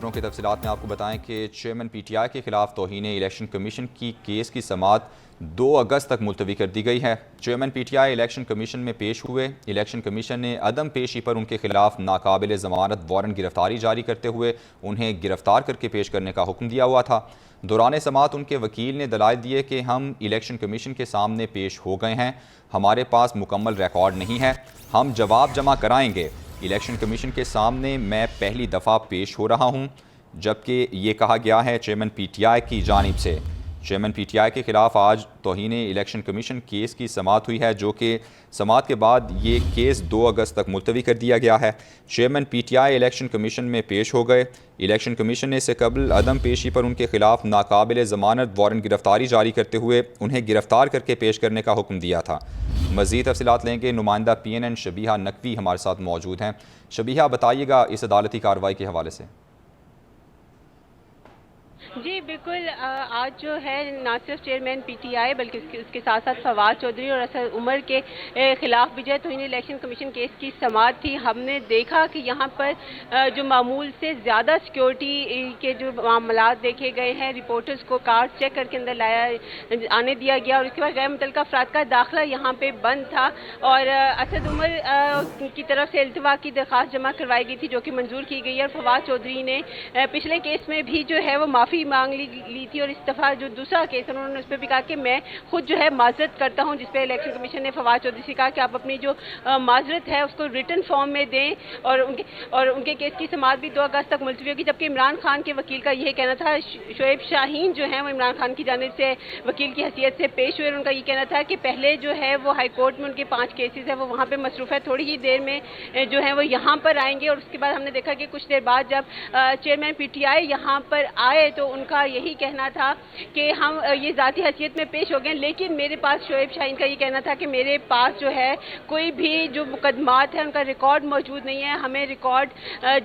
खबरों की तफसीलात में आपको बताएं कि चेयरमैन PTI के खिलाफ तौहीन इलेक्शन कमीशन की केस की समाअत 2 अगस्त तक मुलतवी कर दी गई है। चेयरमैन PTI इलेक्शन कमीशन में पेश हुए। इलेक्शन कमीशन ने अदम पेशी पर उनके खिलाफ नाकाबिल ज़मानत वारंट गिरफ्तारी जारी करते हुए उन्हें गिरफ्तार करके पेश करने का हुक्म दिया हुआ था। दौरान समाअत उनके वकील ने दलाइल दिए कि हम इलेक्शन कमीशन के सामने पेश हो गए हैं, हमारे पास मुकम्मल रिकॉर्ड नहीं है, हम जवाब जमा कराएंगे। इलेक्शन कमीशन के सामने मैं पहली दफ़ा पेश हो रहा हूं, जबकि ये कहा गया है चेयरमैन PTI की जानिब से। चेयरमैन PTI के खिलाफ आज तौहीन इलेक्शन कमीशन केस की समाअत हुई है, जो कि समाअत के बाद ये केस 2 अगस्त तक मुलतवी कर दिया गया है। चेयरमैन PTI इलेक्शन कमीशन में पेश हो गए। इलेक्शन कमीशन ने इससे कबल अदम पेशी पर उनके खिलाफ नाकाबिल ज़मानत वारंट गिरफ्तारी जारी करते हुए उन्हें गिरफ्तार करके पेश करने का हुक्म दिया था। मज़ीद तफसीलात लेंगे। नुमाइंदा PNN शबीहा नकवी हमारे साथ मौजूद हैं। शबीहा, बताइएगा इस अदालती कार्रवाई के हवाले से। जी बिल्कुल, आज जो है न सिर्फ चेयरमैन PTI बल्कि उसके साथ साथ फवाद चौधरी और असद उमर के खिलाफ विजय तौहीन इलेक्शन कमीशन केस की समाअत थी। हमने देखा कि यहाँ पर जो मामूल से ज़्यादा सिक्योरिटी के जो मामलात देखे गए हैं, रिपोर्टर्स को कार्ड चेक करके अंदर आने दिया गया और उसके बाद गैर मुतल्लिका अफराद का दाखिला यहाँ पे बंद था और असद उमर की तरफ से इल्तिवा की दरख्वास्त जमा करवाई गई थी, जो कि मंजूर की गई है। और फवाद चौधरी ने पिछले केस में भी जो है वो माफ़ी मांग ली थी और इस दफ़ा जो दूसरा केस है उन्होंने उस पर भी कहा कि मैं खुद जो है माजरत करता हूं, जिसपे इलेक्शन कमीशन ने फवाद चौधरी से कहा कि आप अपनी जो माजरत है उसको रिटन फॉर्म में दें और उनके केस की समाअत भी 2 अगस्त तक मुलतवी होगी। जबकि इमरान खान के वकील का यह कहना था, शोएब शाहीन जो है वो इमरान खान की जानिब से वकील की हैसियत से पेश हुए। उनका ये कहना था कि पहले जो है वो हाई कोर्ट में उनके 5 केसेस है वो वहाँ पर मसरूफ़ है, थोड़ी ही देर में जो है वो यहाँ पर आएंगे। और उसके बाद हमने देखा कि कुछ देर बाद जब चेयरमैन PTI यहाँ पर आए तो उनका यही कहना था कि हम ये ज़ाती हैसियत में पेश हो गए, लेकिन मेरे पास, शोएब शाहीन का ये कहना था कि मेरे पास जो है कोई भी जो मुकदमात है उनका रिकॉर्ड मौजूद नहीं है, हमें रिकॉर्ड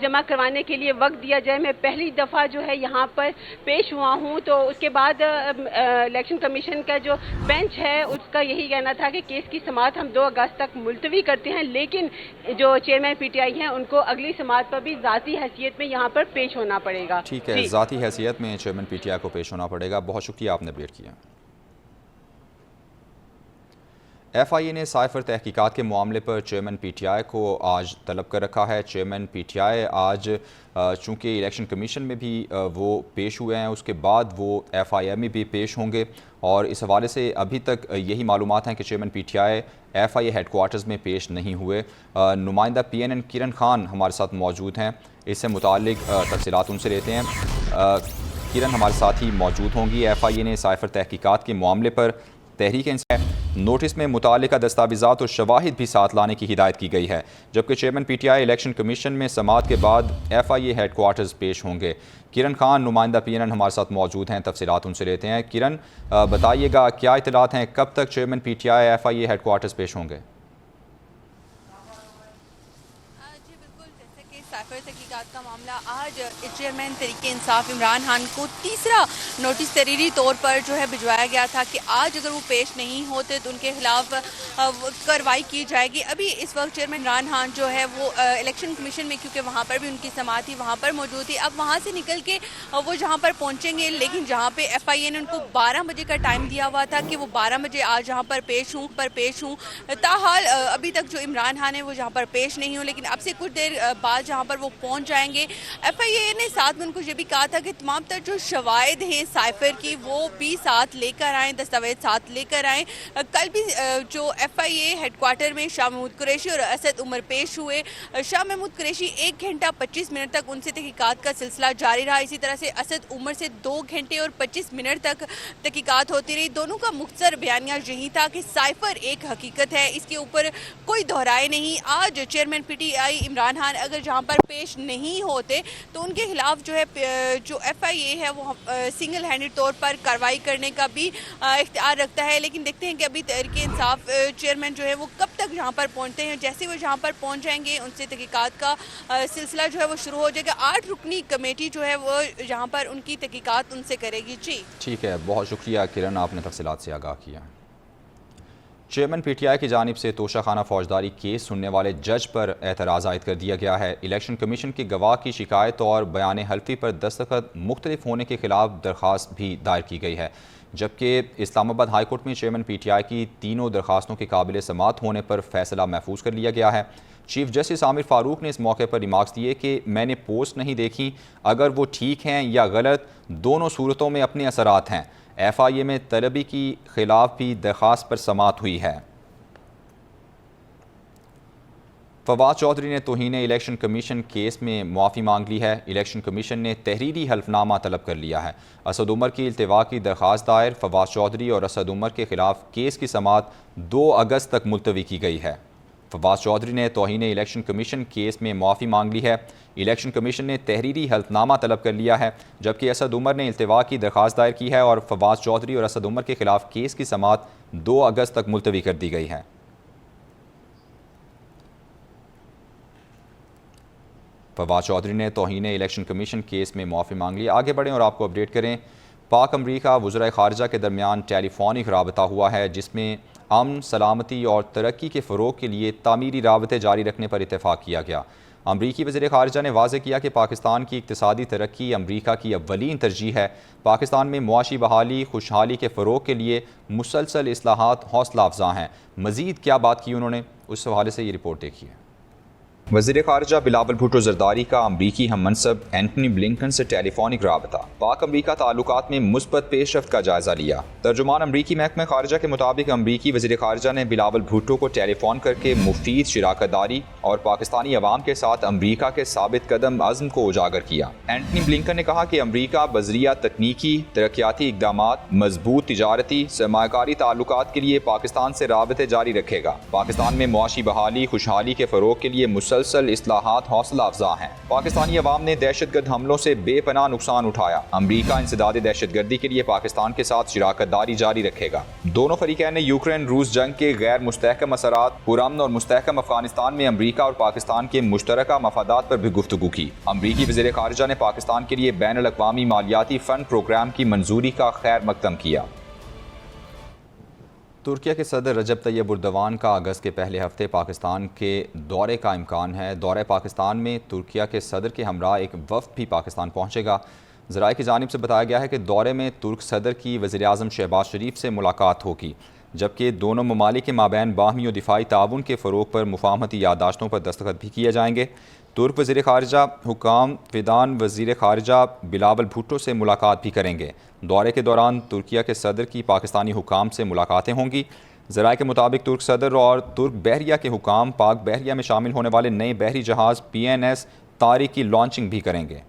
जमा करवाने के लिए वक्त दिया जाए। मैं पहली दफ़ा जो है यहाँ पर पेश हुआ हूँ। तो उसके बाद इलेक्शन कमीशन का जो बेंच है उसका यही कहना था कि केस की समाअत हम 2 अगस्त तक मुलतवी करते हैं, लेकिन जो चेयरमैन PTI हैं उनको अगली समाअत पर भी ज़ाती हैसियत में यहाँ पर पेश होना पड़ेगा। ठीक है, ज़ाती हैसियत में चेयरमैन PTI को पेश होना पड़ेगा। बहुत शुक्रिया, आपने अपडेट किया। FIA ने साइफर तहकीकात के मामले पर चेयरमैन PTI को आज तलब कर रखा है। चेयरमैन PTI आज चूँकि इलेक्शन कमीशन में भी वो पेश हुए हैं, उसके बाद वो FIA में भी पेश होंगे और इस हवाले से अभी तक यही मालूमात हैं कि चेयरमैन PTI FIA हेडक्वार्टर्स में पेश नहीं हुए। नुमाइंदा PNN किरण खान हमारे साथ मौजूद हैं, इससे मुतालिक तफसीलात उनसे लेते हैं। किरण हमारे साथ ही मौजूद होंगी। FIA ने साइफर तहकीकात के मामले पर तहरीक इंसाफ नोटिस में मुतालिका दस्तावेज़ात और शवाहिद भी साथ लाने की हिदायत की गई है, जबकि चेयरमैन PTI इलेक्शन कमीशन में समाअत के बाद FIA हेडक्वार्टर्स पेश होंगे। किरण खान नुमाइंदा PNN हमारे साथ मौजूद हैं, तफसीलात उनसे लेते हैं। किरण, बताइएगा क्या इतलात हैं, कब तक चेयरमैन PTI FIA हेडक्वार्टर्स पेश होंगे? साइफर तहकीकात का मामला आज चेयरमैन तहरीक इंसाफ इमरान खान को तीसरा नोटिस तहरीरी तौर पर जो है भिजवाया गया था कि आज अगर वो पेश नहीं होते तो उनके खिलाफ कार्रवाई की जाएगी। अभी इस वक्त चेयरमैन इमरान खान जो है वो इलेक्शन कमीशन में, क्योंकि वहाँ पर भी उनकी समाअत थी, वहाँ पर मौजूद थी। अब वहाँ से निकल के वो जहाँ पर पहुँचेंगे, लेकिन जहाँ पे FIA ने उनको 12 बजे का टाइम दिया हुआ था कि वो 12 बजे आज यहाँ पर पेश हूँ। ताहाल अभी तक जो इमरान खान है वो जहाँ पर पेश नहीं हो, लेकिन अब से कुछ देर बाद जहाँ पर वो पहुंच जाएंगे। FIA ने साथ में उनको ये भी कहा था कि तमाम तर जो शवाहिद हैं साइफर की वो भी साथ लेकर आएँ, दस्तावेज साथ लेकर आएँ। कल भी जो FIA हेडक्वार्टर में शाह महमूद कुरैशी और असद उमर पेश हुए। शाह महमूद कुरैशी 1 घंटा 25 मिनट तक उनसे तहकीकात का सिलसिला जारी रहा। इसी तरह से असद उमर से 2 घंटे और 25 मिनट तक तहकीकात होती रही। दोनों का मुख्तसर बयानिया यही था कि साइफर एक हकीकत है, इसके ऊपर कोई दोहराए नहीं। आज चेयरमैन PTI इमरान खान अगर जहाँ पर पेश नहीं होते तो उनके खिलाफ जो है जो FIA है वो सिंगल हैंडेड तौर पर कार्रवाई करने का भी इख्तियार रखता है। लेकिन देखते हैं कि अभी तहरीक इंसाफ चेयरमैन जो है वो कब तक यहाँ पर पहुँचते हैं। जैसे वो यहाँ पर पहुँच जाएंगे उनसे तहकीकात का सिलसिला जो है वो शुरू हो जाएगा। 8 रुकनी कमेटी जो है वो यहाँ पर उनकी तहकीकात उनसे करेगी। जी ठीक है, बहुत शुक्रिया किरण, आपने तफसीलात से आगाह किया। चेयरमैन पीटीआई की जानिब से तोशाखाना फौजदारी केस सुनने वाले जज पर एतराज़ आयद कर दिया गया है। इलेक्शन कमीशन के गवाह की शिकायत और बयान हल्फी पर दस्तखत मुख्तलिफ होने के खिलाफ दरख्वास्त भी दायर की गई है, जबकि इस्लामाबाद हाई कोर्ट में चेयरमैन पीटीआई की तीनों दरख्वास्तों के काबिल समाअत होने पर फैसला महफूज कर लिया गया है। चीफ जस्टिस आमिर फारूक ने इस मौके पर रिमार्क्स दिए कि मैंने पोस्ट नहीं देखी, अगर वो ठीक हैं या गलत, दोनों सूरतों में अपने असरात हैं। FIA में तलबी की खिलाफ भी दरख्वास्त पर समाअत हुई है। फवाद चौधरी ने तौहीन इलेक्शन कमीशन केस में मुआफ़ी मांग ली है। इलेक्शन कमीशन ने तहरीरी हल्फनामा तलब कर लिया है। असद उमर की इल्तिवा की दरख्वास्त दायर, फवाद चौधरी और असद उमर के खिलाफ केस की समाअत 2 अगस्त तक मुलतवी की गई है। फवाद चौधरी ने तौहीन इलेक्शन कमीशन केस में मुआफ़ी मांग ली है। इलेक्शन कमीशन ने तहरीरी हल्फनामा तलब कर लिया है, जबकि असद उमर ने इल्तिवा की दरख्वास्त दायर की है और फवाद चौधरी और असद उमर के खिलाफ केस की समाअत 2 अगस्त तक मुलतवी कर दी गई है। फवाद चौधरी ने तौहीन इलेक्शन कमीशन केस में मुआफ़ी मांग ली। आगे बढ़ें और आपको अपडेट करें। पाक अमरीका वज़राए ख़ारजा के दरमियान टेलीफोनिक राबता हुआ है, जिसमें अमन, सलामती और तरक्की के फ़रोग़ के लिए तामीरी राबते जारी रखने पर इत्तेफाक किया गया। अमरीकी वज़ीर ख़ारजा ने वाज़ेह किया कि पाकिस्तान की इक़्तिसादी तरक्की अमरीका की अव्वलीन तरजीह है। पाकिस्तान में मुआशी बहाली, खुशहाली के फ़रोग़ के लिए मुसलसल इस्लाहात हौसला अफ़ज़ा हैं। मज़ीद क्या बात की उन्होंने, उस हवाले से ये रिपोर्ट देखिए। वज़ीर ख़ारजा बिलावल भुट्टो ज़रदारी का अमरीकी हम मनसब एंटनी ब्लिंकन से टेलीफोनिक राबता, पाक अमरीका ताल्लुकात में मुस्बत पेशरफ्त का जायज़ा लिया। तर्जुमान अमरीकी महकमा ख़ारजा के मुताबिक अमरीकी वज़ीर ख़ारजा ने बिलावल भुट्टो को टेलीफोन करके मुफीद शिराकतदारी और पाकिस्तानी अवाम के साथ अमरीका के साबित कदम अज़्म को उजागर किया। एंटनी ब्लिंकन ने कहा कि अमरीका बज़रिया तकनीकी तरक्याती इक़दामात, मजबूत तिजारती सरमायाकारी ताल्लुकात के लिए पाकिस्तान से राबते जारी रखेगा। पाकिस्तान में मुआशी बहाली, खुशहाली के फ़रोग़ के लिए मुसलसल इस्लाहात हौसला अफजा हैं। पाकिस्तानी अवाम ने दहशतगर्द हमलों से बेपनाह नुकसान उठाया। अमरीका इंसदाद दहशतगर्दी के लिए पाकिस्तान के साथ शिराकतदारी जारी रखेगा। दोनों फरीकैन ने यूक्रेन रूस जंग के गैर मुस्तहकम असरात, पुरअमन और मुस्तहकम अफगानिस्तान में अमरीका और पाकिस्तान के मुश्तरका मफादात पर भी गुफ्तगू की। अमरीकी वज़ीर ख़ारजा ने पाकिस्तान के लिए बैनुल अक़वामी मालियाती फ़ंड प्रोग्राम की मंजूरी का खैर मकदम किया। तुर्किया के सदर रजब तैयब उर्दवान का अगस्त के पहले हफ्ते पाकिस्तान के दौरे का इम्कान है। दौरे पाकिस्तान में तुर्किया के सदर के हमरा एक वफ़द भी पाकिस्तान पहुँचेगा। ज़राए की जानिब से बताया गया है कि दौरे में तुर्क सदर की वज़ीर आज़म शहबाज शरीफ से मुलाकात होगी, जबकि दोनों ममालिक के माबैन बाहमी और दिफाई ताउन के फ़रोग़ पर मुफाहमती याददाश्तों पर दस्तखत भी किए जाएंगे। तुर्क वज़ीर ख़ारजा हुकाम फिदान वज़ीर ख़ारजा बिलावल भुट्टो से मुलाकात भी करेंगे। दौरे के दौरान तुर्किया के सदर की पाकिस्तानी हुकाम से मुलाकातें होंगी। ज़राए के मुताबिक तुर्क सदर और तुर्क बहरिया के हुकाम पाक बहरिया में शामिल होने वाले नए बहरी जहाज़ PNS तारिक की लॉन्चिंग भी करेंगे।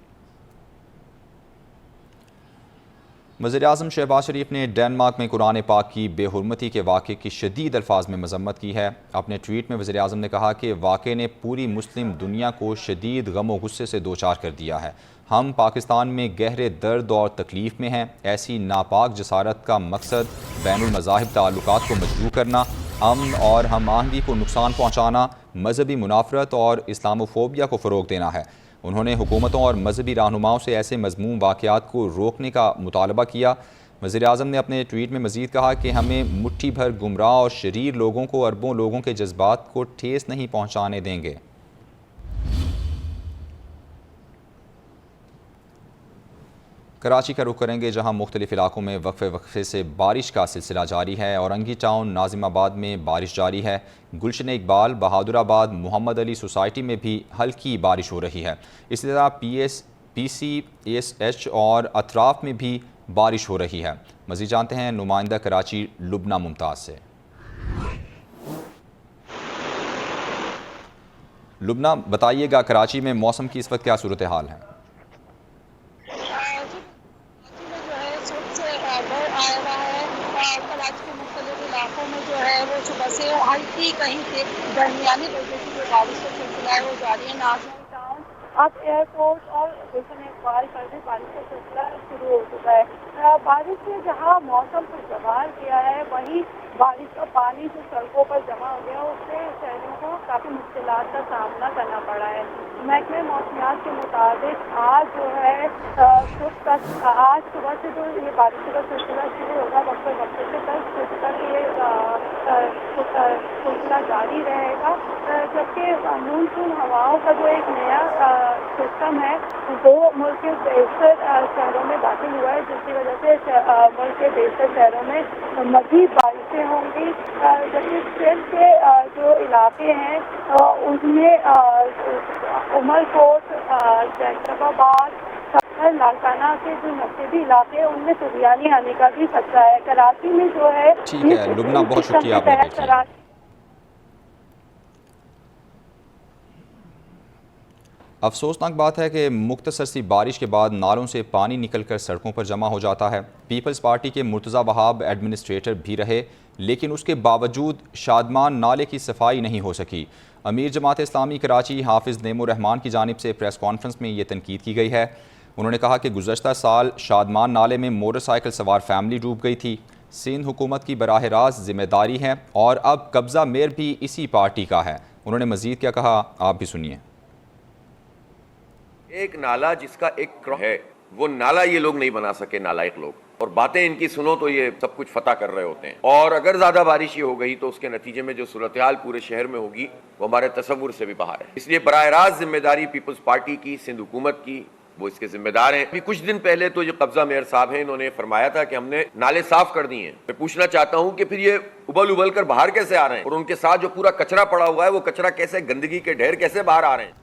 वज़ीर आज़म शहबाज शरीफ ने डेनमार्क में कुरान पाक की बेहुरमती के वाक़े की शदीद अल्फाज में मज़म्मत की है। अपने ट्वीट में वज़ीर आज़म ने कहा कि वाक़े ने पूरी मुस्लिम दुनिया को शदीद गम और गुस्से से दोचार कर दिया है। हम पाकिस्तान में गहरे दर्द और तकलीफ़ में हैं। ऐसी नापाक जसारत का मकसद बैनुल मज़ाहिब ताल्लुकात को मजबूत करना, अमन और हम आहंगी को नुकसान पहुँचाना, मजहबी मुनाफरत और इस्लामोफोबिया को फ़रोग़ देना है। उन्होंने हुकूमतों और मजहबी रहनुमाओं से ऐसे मज़मूम वाक़यात को रोकने का मुतालबा किया। वज़ीर आज़म ने अपने ट्वीट में मज़ीद कहा कि हमें मुट्ठी भर गुमराह और शरीर लोगों को अरबों लोगों के जज्बात को ठेस नहीं पहुँचाने देंगे। कराची का रुख करेंगे, जहां मुख्तलिफ इलाकों में वक्फे से बारिश का सिलसिला जारी है। औरंगी टाउन नाजिमाबाद में बारिश जारी है। गुलशन इकबाल, बहादुराबाद, मोहम्मद अली सोसाइटी में भी हल्की बारिश हो रही है। इसी तरह PCSH और अतराफ़ में भी बारिश हो रही है। मज़ीद जानते हैं नुमाइंदा कराची लुबना मुमताज़ से। लुबना, बताइएगा कराची में मौसम की इस वक्त क्या सूरत हाल है? वो सुबह से हल्की कहीं से दरमियानी दर्जे की जो बारिश का सिलसिला है वो जारी है। नाज़िम टाउन अब एयरपोर्ट और गुलशन इकबाल पर भी बारिश का सिलसिला शुरू हो चुका है। बारिश ने जहाँ मौसम को जवार किया है, वहीं बारिश का पानी जो सड़कों पर जमा हो गया उससे शहरों को काफ़ी मुश्किलात का सामना करना पड़ा है। महकमे मौसमियात के मुताबिक आज जो है सुबह आज सुबह से जो ये बारिश का सिलसिला शुरू होगा वक्त से तक ये सिलसिला जारी रहेगा, जबकि मानसून हवाओं का जो एक नया सिस्टम है वो मुल्क के बेशतर शहरों में दाखिल हुआ है, जिसकी वजह से मुल्क के बेशतर शहरों में मज़ीद बारिशें होंगी, जबकि सिर्फ के जो इलाके हैं उनमें उमरकोट, जैसलमेर, लालकाना के जो मस्जिदी इलाके हैं उनमें तूफानी आने का भी खतरा है। कराची में जो है, ठीक है लुबना, बहुत शुक्रिया आपने देखी। अफसोसनाक बात है कि मुख्तसर सी बारिश के बाद नालों से पानी निकलकर सड़कों पर जमा हो जाता है। पीपल्स पार्टी के मुर्तज़ा वहाब एडमिनिस्ट्रेटर भी रहे, लेकिन उसके बावजूद शादमान नाले की सफाई नहीं हो सकी। अमीर जमात इस्लामी कराची हाफिज़ नेमुर रहमान की जानिब से प्रेस कॉन्फ्रेंस में ये तनकीद की गई है। उन्होंने कहा कि गुज़श्ता साल शादमान नाले में मोटरसाइकिल सवार फैमिली डूब गई थी। सिंध हुकूमत की बराह रास्त जिम्मेदारी है और अब कब्ज़ा मेयर भी इसी पार्टी का है। उन्होंने मज़ीद क्या कहा, आप भी सुनिए। एक नाला जिसका एक है वो नाला ये लोग नहीं बना सके, नालायक लोग, और बातें इनकी सुनो तो ये सब कुछ फतह कर रहे होते हैं। और अगर ज्यादा बारिश ही हो गई तो उसके नतीजे में जो सूरत हाल पूरे शहर में होगी वो हमारे तसव्वुर से भी बाहर है। इसलिए बराह रास्त जिम्मेदारी पीपल्स पार्टी की, सिंध हुकूमत की, वो इसके जिम्मेदार हैं। अभी कुछ दिन पहले तो जो कब्जा मेयर साहब हैं, इन्होंने फरमाया था कि हमने नाले साफ कर दिए हैं। मैं पूछना चाहता हूं कि फिर ये उबल उबल कर बाहर कैसे आ रहे हैं, और उनके साथ जो पूरा कचरा पड़ा हुआ है वो कचरा कैसे, गंदगी के ढेर कैसे बाहर आ रहे हैं।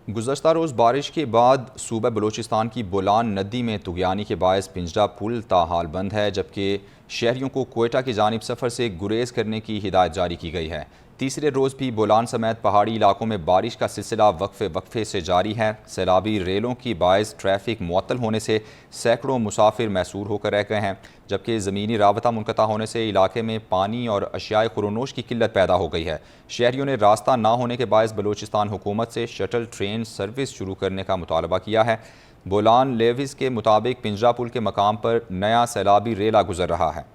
गुज़श्ता रोज़ बारिश के बाद सूबा बलूचिस्तान की बोलान नदी में तुगयानी के बायस पिंजरा पुल ताहाल बंद है, जबकि शहरियों को कोयटा की जानिब सफ़र से गुरेज करने की हिदायत जारी की गई है। तीसरे रोज़ भी बोलान समेत पहाड़ी इलाकों में बारिश का सिलसिला वक्फे से जारी है। सैलाबी रेलों की बायस ट्रैफिक मुअत्तल होने से सैकड़ों मुसाफिर महसूर होकर रह गए हैं, जबकि ज़मीनी राबता मुनक़ता होने से इलाके में पानी और अशियाए खुरोनोश की किल्लत पैदा हो गई है। शहरियों ने रास्ता ना होने के बायस बलूचिस्तान हुकूमत से शटल ट्रेन सर्विस शुरू करने का मुतालबा किया है। बोलान लेविस के मुताबिक पिंजरा पुल के मकाम पर नया सैलाबी रेला गुजर रहा है।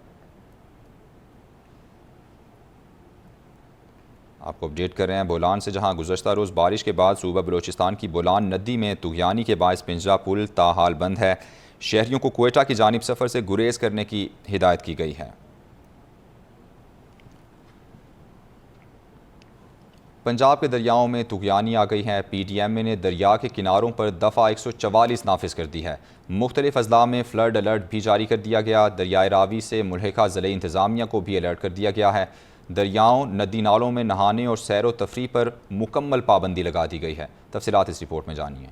आपको अपडेट कर रहे हैं बोलान से, जहां गुज़श्ता रोज़ बारिश के बाद सूबा बलूचिस्तान की बोलान नदी में तुगयानी के बायस पिंजरा पुल ताहाल बंद है। शहरियों को कोयटा की जानिब सफ़र से गुरेज करने की हिदायत की गई है। पंजाब के दरियाओं में तुगयानी आ गई है। PDMA ने दरिया के किनारों पर दफ़ा 144 नाफिज कर दी है। मुख्तलिफ अजला में फ्लड अलर्ट भी जारी कर दिया गया। दरियाए रावी से मुल्हिका ज़िले इंतज़ामिया को भी अलर्ट कर दिया गया है। दरियाओं, नदी नालों में नहाने और सैर व तफरी पर मुकम्मल पाबंदी लगा दी गई है। तफसीलात इस रिपोर्ट में जानिए।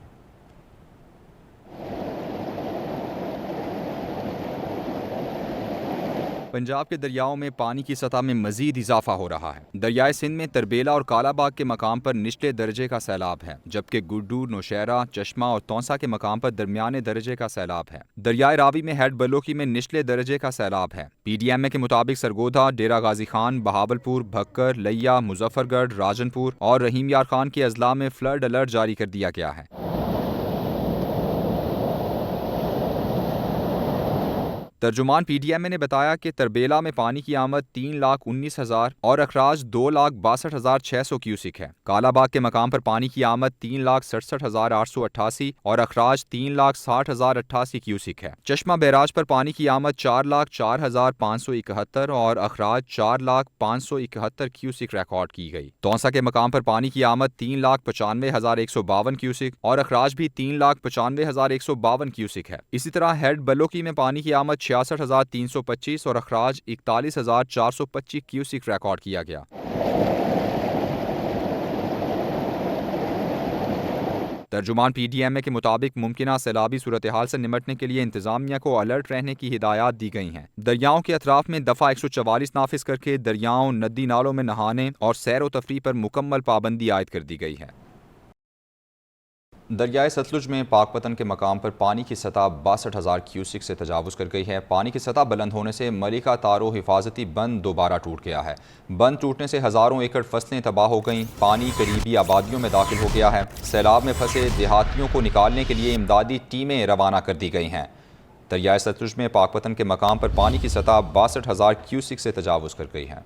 पंजाब के दरियाओं में पानी की सतह में मजीद इजाफा हो रहा है। दरियाए सिंध में तरबेला और कालाबाग के मकाम पर निचले दर्जे का सैलाब है, जबकि गुड्डू, नौशहरा, चश्मा और तौसा के मकाम पर दरमियाने दर्जे का सैलाब है। दरियाए रावी में हेड बलोकी में निचले दर्जे का सैलाब है। PDMA के मुताबिक सरगोधा, डेरा गाजी खान, बहावलपुर, भक्कर, लिया, मुजफ्फरगढ़, राजनपुर और रहीम यार खान के अजला में फ्लड अलर्ट जारी कर दिया गया है। तर्जुमान PDMA ने बताया कि तरबेला में पानी की आमद 3,19,000 और अखराज 2,62,600 क्यूसिक है। कालाबाग के मकाम पर पानी की आमद 3,67,888 और अखराज 3,60,088 क्यूसिक है। चश्मा बैराज पर पानी की आमद 4,04,571 और अखराज 4,05,71 क्यूसिक रिकॉर्ड की गई। तौसा के मकाम पर पानी की आमद 3,95,152 क्यूसिक और अखराज भी 3,95,152 क्यूसिक है। इसी तरह हेड बलोकी में पानी की आमद 66,325 और अखराज 41,425 क्यूसिक रिकॉर्ड किया गया। तर्जुमान PDMA के मुताबिक मुमकिना सैलाबी सूरत हाल से निमटने के लिए इंतजामिया को अलर्ट रहने की हिदायत दी गई हैं। दरियाओं के अतराफ में दफ़ा 144 नाफिज करके दरियाओं, नदी नालों में नहाने और सैर व तफरी पर मुकम्मल पाबंदी आयद कर दी गई है। दरियाए सतलुज में पाकपतन के मकाम पर पानी की सतह 62,000 क्यूसिक से तजावुज़ कर गई है। पानी की सतह बुलंद होने से मलिका तारो हिफाजती बंद दोबारा टूट गया है। बंद टूटने से हज़ारों एकड़ फसलें तबाह हो गईं। पानी करीबी आबादियों में दाखिल हो गया है। सैलाब में फंसे देहातियों को निकालने के लिए इमदादी टीमें रवाना कर दी गई हैं। दरियाए सतलुज में पाकपतन के मकाम पर पानी की सतह 62,000 क्यूसिक से तजावुज़ कर गई है।